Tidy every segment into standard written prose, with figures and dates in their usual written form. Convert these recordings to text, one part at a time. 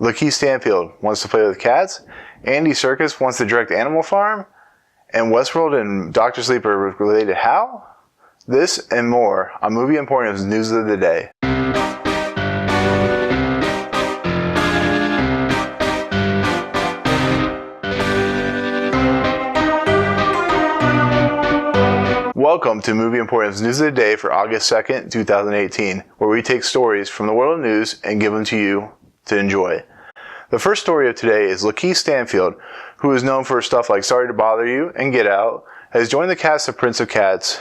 Lakeith Standfield wants to play with cats, Andy Serkis wants to direct Animal Farm, and Westworld and Dr. Sleep are related how? This and more on Movie Emporium's News of the Day. Welcome to Movie Emporium's News of the Day for August 2nd, 2018, where we take stories from the world of news and give them to you to enjoy. The first story of today is Lakeith Stanfield, who is known for stuff like Sorry to Bother You and Get Out, has joined the cast of Prince of Cats,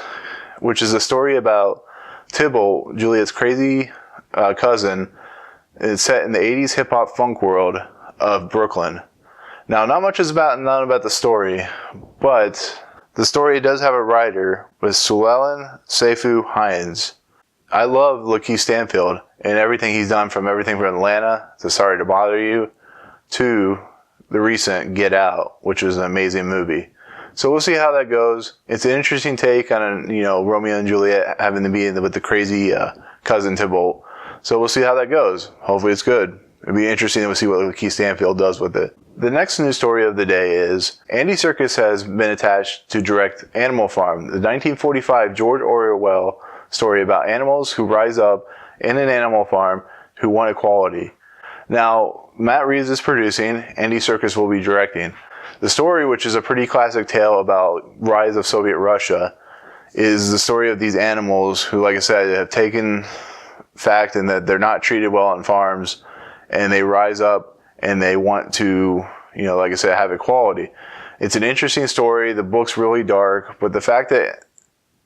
which is a story about Tybalt, Juliet's crazy cousin. It's set in the 80s hip-hop funk world of Brooklyn. Now, not much is known about the story, but the story does have a writer with Suellen Seyfu Hines. I love Lakeith Stanfield and everything he's done, from everything from Atlanta to Sorry to Bother You to the recent Get Out, which was an amazing movie. So we'll see how that goes. It's an interesting take on, Romeo and Juliet having to be with the crazy cousin Tybalt. So we'll see how that goes. Hopefully it's good. It'll be interesting to see what Lakeith Stanfield does with it. The next news story of the day is Andy Serkis has been attached to direct Animal Farm, the 1945 George Orwell story about animals who rise up in an animal farm who want equality. Now, Matt Reeves is producing, Andy Serkis will be directing. The story, which is a pretty classic tale about rise of Soviet Russia, is the story of these animals who, like I said, have taken fact in that they're not treated well on farms, and they rise up and they want to, like I said, have equality. It's an interesting story. The book's really dark, but the fact that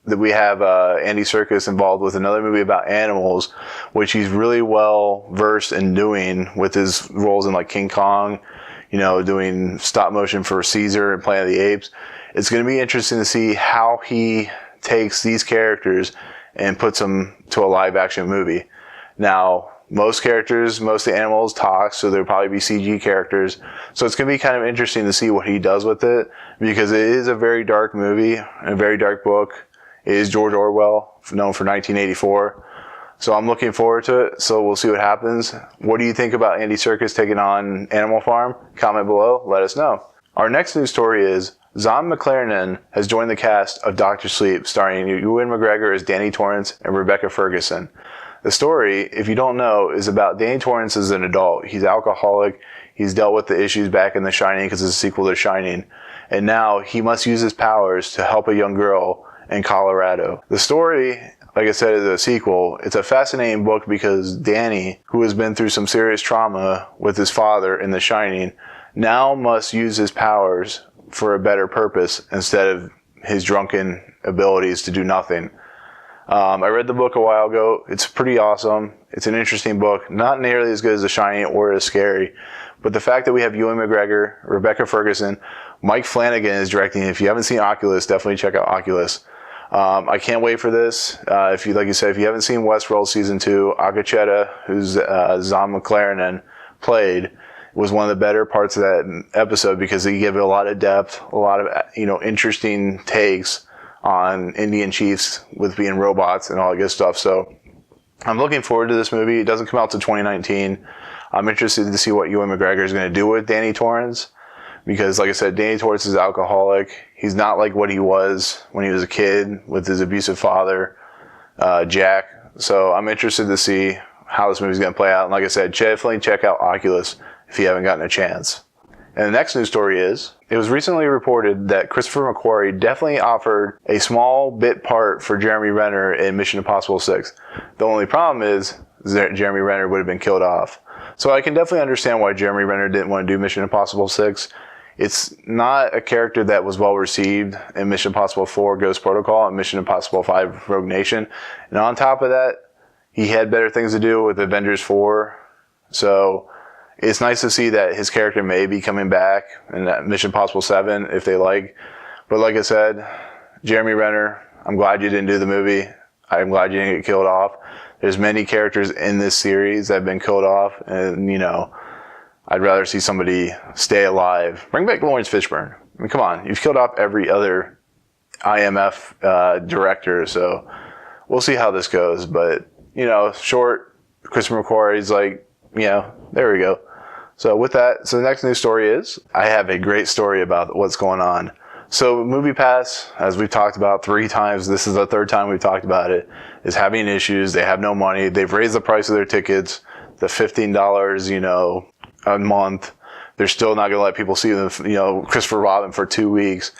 we have Andy Serkis involved with another movie about animals, which he's really well versed in doing with his roles in like King Kong, doing stop motion for Caesar and Planet of the Apes. It's going to be interesting to see how he takes these characters and puts them to a live action movie. Now, most of the animals talk, so there'll probably be CG characters. So it's going to be kind of interesting to see what he does with it, because it is a very dark movie, a very dark book. It is George Orwell, known for 1984. So I'm looking forward to it. So we'll see what happens. What do you think about Andy Serkis taking on Animal Farm? Comment below. Let us know. Our next news story is Zahn Mclarnon has joined the cast of Dr. Sleep, starring Ewan McGregor as Danny Torrance and Rebecca Ferguson. The story, if you don't know, is about Danny Torrance as an adult. He's alcoholic. He's dealt with the issues back in The Shining, because it's a sequel to Shining. And now he must use his powers to help a young girl in Colorado. The story, like I said, is a sequel. It's a fascinating book because Danny, who has been through some serious trauma with his father in The Shining, now must use his powers for a better purpose instead of his drunken abilities to do nothing. I read the book a while ago. It's pretty awesome. It's an interesting book. Not nearly as good as The Shining or as scary. But the fact that we have Ewan McGregor, Rebecca Ferguson, Mike Flanagan is directing. If you haven't seen Oculus, definitely check out Oculus. I can't wait for this. Like you said, if you haven't seen Westworld Season 2, Agacheta, who's Zahn Mclarnon played, was one of the better parts of that episode, because they give it a lot of depth, a lot of interesting takes on Indian chiefs with being robots and all that good stuff. So I'm looking forward to this movie. It doesn't come out till 2019. I'm interested to see what Ewan McGregor is going to do with Danny Torrance, because, like I said, Danny Torrance is alcoholic. He's not like what he was when he was a kid with his abusive father, Jack. So I'm interested to see how this movie's going to play out. And like I said, definitely check out Oculus if you haven't gotten a chance. And the next news story is, it was recently reported that Christopher McQuarrie definitely offered a small bit part for Jeremy Renner in Mission Impossible 6. The only problem is that Jeremy Renner would have been killed off. So I can definitely understand why Jeremy Renner didn't want to do Mission Impossible 6. It's not a character that was well received in Mission Impossible 4 Ghost Protocol and Mission Impossible 5 Rogue Nation. And on top of that, he had better things to do with Avengers 4. So it's nice to see that his character may be coming back in that Mission Impossible 7 if they like. But like I said, Jeremy Renner, I'm glad you didn't do the movie. I'm glad you didn't get killed off. There's many characters in this series that have been killed off, and I'd rather see somebody stay alive. Bring back Lawrence Fishburne. I mean, come on. You've killed off every other IMF director, so we'll see how this goes. But, short, Christopher McQuarrie's like, there we go. So with that, so the next news story is, I have a great story about what's going on. So Moviepass, as we've talked about 3 times, this is the 3rd time we've talked about it, is having issues. They have no money. They've raised the price of their tickets, the $15, a month. They're still not going to let people see them, Christopher Robin for 2 weeks.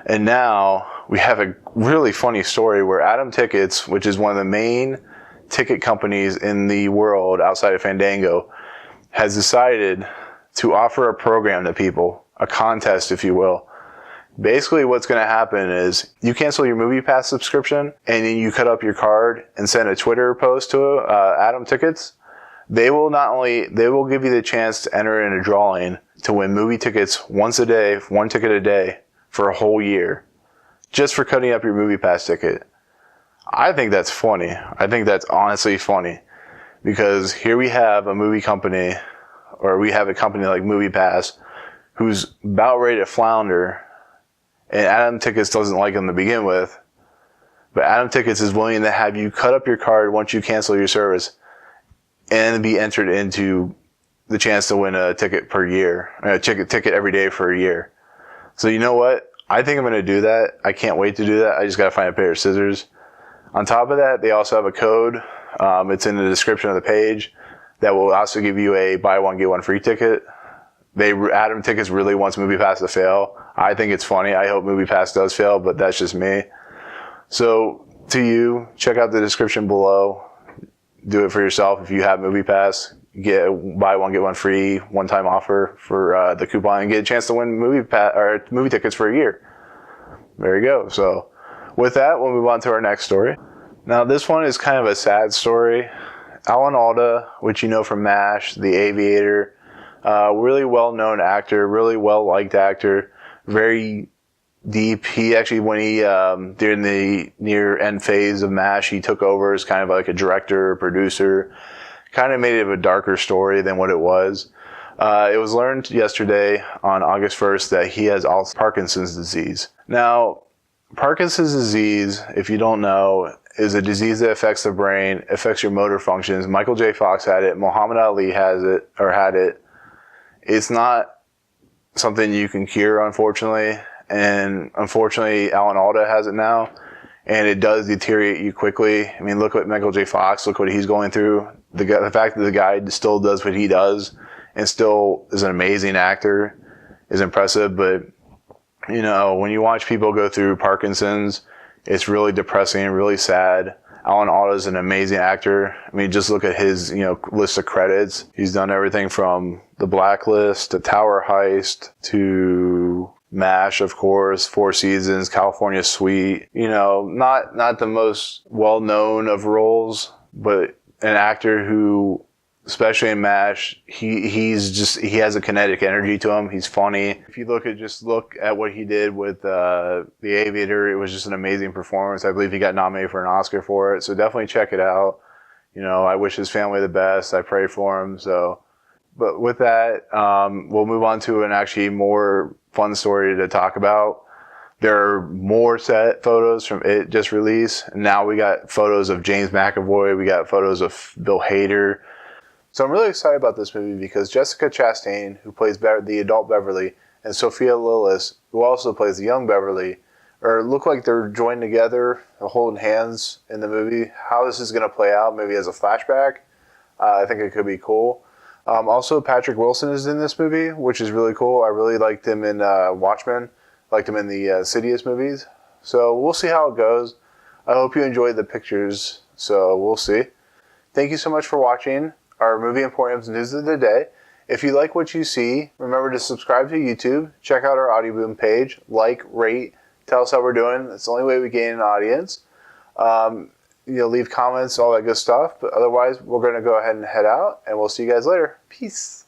And now we have a really funny story where Atom Tickets, which is one of the main ticket companies in the world outside of Fandango, has decided to offer a program to people, a contest, if you will. Basically, what's going to happen is you cancel your Moviepass subscription and then you cut up your card and send a Twitter post to Atom Tickets. They will give you the chance to enter in a drawing to win movie tickets once a day, 1 ticket a day for a whole year, just for cutting up your Moviepass ticket. I think that's funny. I think that's honestly funny, because here we have a movie company, or we have a company like Moviepass, who's about ready to flounder. And Atom Tickets doesn't like them to begin with. But Atom Tickets is willing to have you cut up your card once you cancel your service and be entered into the chance to win a ticket per year, a ticket every day for a year. So you know what? I think I'm going to do that. I can't wait to do that. I just got to find a pair of scissors. On top of that, they also have a code. It's in the description of the page that will also give you a buy one, get one free ticket. Atom Tickets really wants Moviepass to fail. I think it's funny. I hope Moviepass does fail, but that's just me. So to you, check out the description below. Do it for yourself. If you have Moviepass, get a buy one, get one free one-time offer for the coupon and get a chance to win movie tickets for a year. There you go. So with that, we'll move on to our next story. Now this one is kind of a sad story. Alan Alda, which you know from MASH, The Aviator, really well-known actor, really well-liked actor, very deep. He actually, when he, during the near-end phase of MASH, he took over as kind of like a director, producer, kind of made it a darker story than what it was. It was learned yesterday on August 1st that he has Parkinson's disease. Now, Parkinson's disease, if you don't know, is a disease that affects the brain, affects your motor functions. Michael J. Fox had it. Muhammad Ali has it, or had it. It's not something you can cure, unfortunately. And unfortunately, Alan Alda has it now. And it does deteriorate you quickly. I mean, look at Michael J. Fox. Look what he's going through. The fact that the guy still does what he does and still is an amazing actor is impressive. But, when you watch people go through Parkinson's, it's really depressing and really sad. Alan Alda is an amazing actor. I mean, just look at his, list of credits. He's done everything from The Blacklist to Tower Heist to MASH, of course, 4 Seasons, California Suite. Not the most well-known of roles, but an actor who, especially in MASH, he has a kinetic energy to him. He's funny. If you look at what he did with The Aviator, it was just an amazing performance. I believe he got nominated for an Oscar for it. So definitely check it out. I wish his family the best. I pray for him. But with that, we'll move on to an actually more fun story to talk about. There are more set photos from it just released. And now we got photos of James McAvoy. We got photos of Bill Hader. So I'm really excited about this movie because Jessica Chastain, who plays the adult Beverly, and Sophia Lillis, who also plays the young Beverly, look like they're joined together, holding hands in the movie. How this is going to play out, maybe as a flashback, I think it could be cool. Also, Patrick Wilson is in this movie, which is really cool. I really liked him in Watchmen, liked him in the Sidious movies. So we'll see how it goes. I hope you enjoyed the pictures, so we'll see. Thank you so much for watching our Movie Emporium's News of the Day. If you like what you see, remember to subscribe to YouTube, check out our Audioboom page, rate, tell us how we're doing. That's the only way we gain an audience. Leave comments, all that good stuff. But otherwise, we're going to go ahead and head out, and we'll see you guys later. Peace.